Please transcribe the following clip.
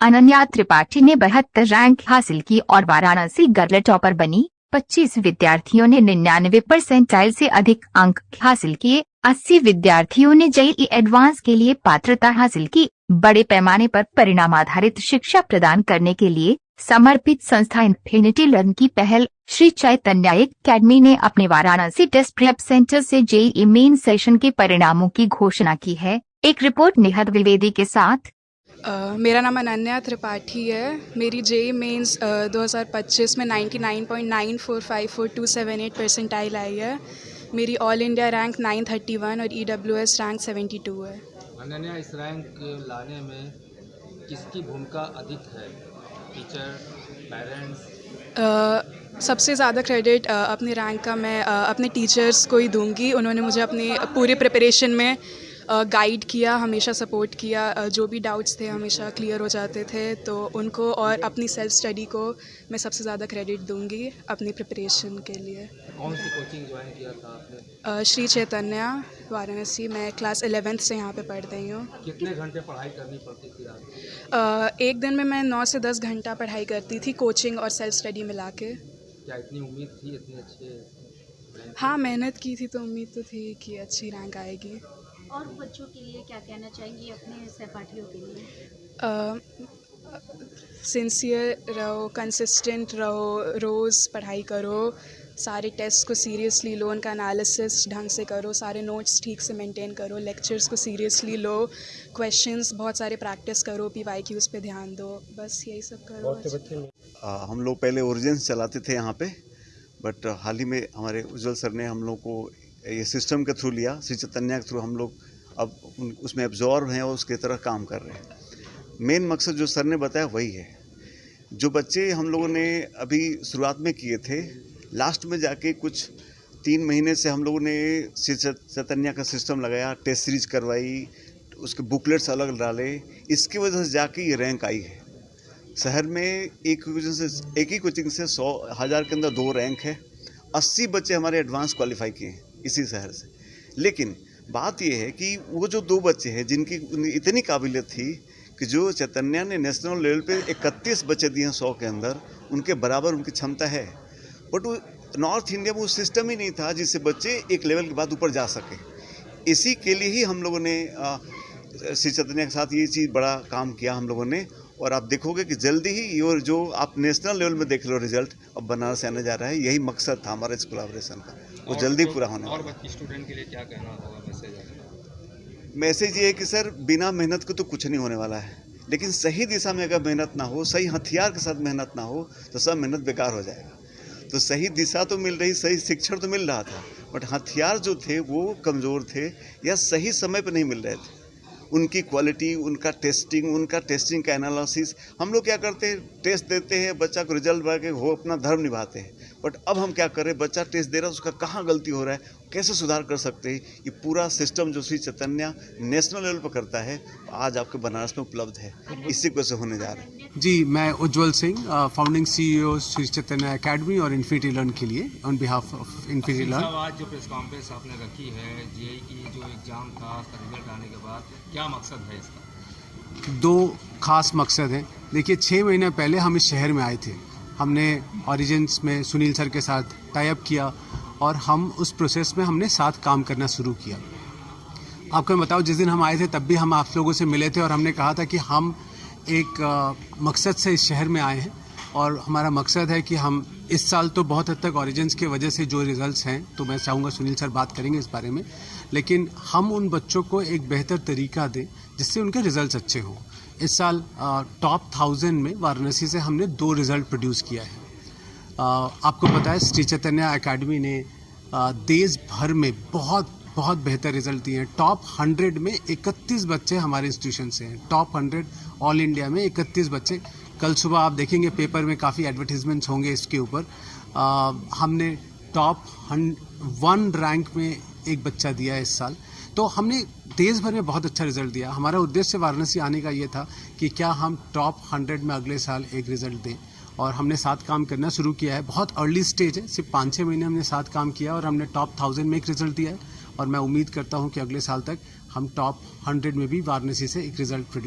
अनन्या त्रिपाठी ने 72 रैंक हासिल की और वाराणसी गर्ल टॉपर बनी। 25 विद्यार्थियों ने 99% से अधिक अंक हासिल किए। 80 विद्यार्थियों ने जेईई एडवांस के लिए पात्रता हासिल की। बड़े पैमाने पर परिणाम आधारित शिक्षा प्रदान करने के लिए समर्पित संस्था इन्फिनिटी लर्न की पहल श्री चैतन्य एकेडमी ने अपने वाराणसी टेस्ट प्रेप सेंटर से जेईई मेन सेशन के परिणामों की घोषणा की है। एक रिपोर्ट निहद द्विवेदी के साथ। मेरा नाम अनन्या त्रिपाठी है। मेरी जेईई मेंस 2025 में 99.945427 परसेंटाइल आई है। मेरी ऑल इंडिया रैंक 931 और ईडब्ल्यूएस रैंक 72 है। अनन्या, इस रैंक लाने में किसकी भूमिका अधिक है? Teacher, parents? सबसे ज़्यादा क्रेडिट अपनी रैंक का मैं अपने टीचर्स को ही दूंगी। उन्होंने मुझे अपनी पूरे प्रिपरेशन में गाइड किया, हमेशा सपोर्ट किया। जो भी डाउट्स थे हमेशा क्लियर हो जाते थे, तो उनको और अपनी सेल्फ स्टडी को मैं सबसे ज़्यादा क्रेडिट दूंगी अपनी प्रिपरेशन के लिए। कौन सी कोचिंग ज्वाइन किया था आपने? श्री चैतन्य वाराणसी। मैं क्लास 11th से यहाँ पे पढ़ रही हूँ। कितने घंटे पढ़ाई करनी पड़ती थी आपको? एक दिन में मैं 9 से 10 घंटा पढ़ाई करती थी, कोचिंग और सेल्फ स्टडी मिला के। क्या इतनी उम्मीद थी इतने अच्छे? हाँ, मेहनत की थी तो उम्मीद तो थी कि अच्छी रैंक आएगी। और बच्चों के लिए क्या कहना चाहेंगी अपने सहपाठियों के लिए? सिंसियर रहो, कंसिस्टेंट रहो, रोज़ पढ़ाई करो, सारे टेस्ट को सीरियसली लो, उनका एनालिसिस ढंग से करो, सारे नोट्स ठीक से मेंटेन करो, लेक्चर्स को सीरियसली लो, क्वेश्चंस बहुत सारे प्रैक्टिस करो, पीवाईक्यूज़ पे ध्यान दो, बस यही सब करो। हम लोग पहले ओरिजिन्स चलाते थे यहाँ पे, बट हाल ही में हमारे उज्जवल सर ने हम लोग को ये सिस्टम के थ्रू लिया, श्री चैतन्य के थ्रू हम लोग अब उसमें एब्जॉर्व हैं और उसके तरह काम कर रहे हैं। मेन मकसद जो सर ने बताया वही है। जो बच्चे हम लोगों ने अभी शुरुआत में किए थे, लास्ट में जाके कुछ 3 महीने से हम लोगों ने श्री चैतन्य का सिस्टम लगाया, टेस्ट सीरीज करवाई, उसके बुकलेट्स अलग डाले, इसकी वजह से जाके ये रैंक आई है। शहर में एक ही कोचिंग से 100,000 के अंदर 2 रैंक है। 80 बच्चे हमारे एडवांस क्वालिफाई किए हैं इसी शहर से। लेकिन बात यह है कि वो जो 2 बच्चे हैं जिनकी इतनी काबिलियत थी कि जो चैतन्य ने नेशनल लेवल पे 31 बच्चे दिए हैं 100 के अंदर, उनके बराबर उनकी क्षमता है। बट वो नॉर्थ इंडिया में वो सिस्टम ही नहीं था जिससे बच्चे एक लेवल के बाद ऊपर जा सके। इसी के लिए ही हम लोगों ने श्री चैतन्य के साथ ये चीज़ बड़ा काम किया हम लोगों ने। और आप देखोगे कि जल्दी ही ये जो आप नेशनल लेवल में देख लो रिजल्ट अब बनारस आने जा रहा है। यही मकसद था हमारे इस कोलैबोरेशन का, वो जल्दी पूरा होने वाला है। और बाकी स्टूडेंट के लिए क्या कहना होगा मैसेज? मैसेज ये है कि सर बिना मेहनत के तो कुछ नहीं होने वाला है, लेकिन सही दिशा में अगर मेहनत ना हो, सही हथियार के साथ मेहनत ना हो तो सब मेहनत बेकार हो जाएगा। तो सही दिशा तो मिल रही, सही शिक्षण तो मिल रहा था, बट हथियार जो थे वो कमज़ोर थे या सही समय पर नहीं मिल रहे थे। उनकी क्वालिटी, उनका टेस्टिंग का एनालिसिस, हम लोग क्या करते हैं, टेस्ट देते हैं, बच्चा को रिजल्ट बना के वो अपना धर्म निभाते हैं। बट अब हम क्या करें, बच्चा टेस्ट दे रहा है, उसका कहाँ गलती हो रहा है, कैसे सुधार कर सकते हैं, ये पूरा सिस्टम जो श्री चैतन्य नेशनल लेवल पर करता है आज आपके बनारस में उपलब्ध है। इसी को से होने जा रहा है। जी, मैं उज्जवल Singh, founding CEO Shri Chaitanya academy और इन्फिनिटी लर्न के लिए on behalf of infinity learn. आज जो प्रेस कॉन्फ्रेंस आपने रखी है, जेईई की जो एग्जाम था उसका रिजल्ट आने के बाद, क्या मकसद है इसका? 2 खास मकसद हैं। देखिए, 6 महीने पहले हम इस शहर में आए थे। हमने ओरिजिन्स में सुनील सर के साथ टाई अप किया और हम उस प्रोसेस में हमने साथ काम करना शुरू किया। आपको मैं बताऊँ, जिस दिन हम आए थे तब भी हम आप लोगों से मिले थे और हमने कहा था कि हम एक मकसद से इस शहर में आए हैं और हमारा मकसद है कि हम इस साल तो बहुत हद तक ओरिजिन्स की वजह से जो रिजल्ट्स हैं, तो मैं चाहूँगा सुनील सर बात करेंगे इस बारे में, लेकिन हम उन बच्चों को एक बेहतर तरीका दें जिससे उनके रिजल्ट्स अच्छे हों। इस साल टॉप 1000 में वाराणसी से हमने 2 रिज़ल्ट प्रोड्यूस किया है। आपको पता है श्री चैतन्य एकेडमी ने देश भर में बहुत बेहतर रिजल्ट दिए हैं। टॉप 100 में 31 बच्चे हमारे इंस्टीट्यूशन से हैं। टॉप 100 ऑल इंडिया में 31 बच्चे। कल सुबह आप देखेंगे पेपर में काफ़ी एडवर्टीजमेंट्स होंगे इसके ऊपर। हमने टॉप 1 रैंक में एक बच्चा दिया है इस साल। तो हमने देश भर में बहुत अच्छा रिजल्ट दिया। हमारा उद्देश्य वाराणसी आने का ये था कि क्या हम टॉप 100 में अगले साल एक रिजल्ट दें, और हमने साथ काम करना शुरू किया है। बहुत अर्ली स्टेज है, सिर्फ 5-6 महीने हमने साथ काम किया और हमने टॉप 1000 में एक रिजल्ट दिया है और मैं उम्मीद करता हूँ कि अगले साल तक हम टॉप 100 में भी वाराणसी से एक रिजल्ट प्रोड्यूस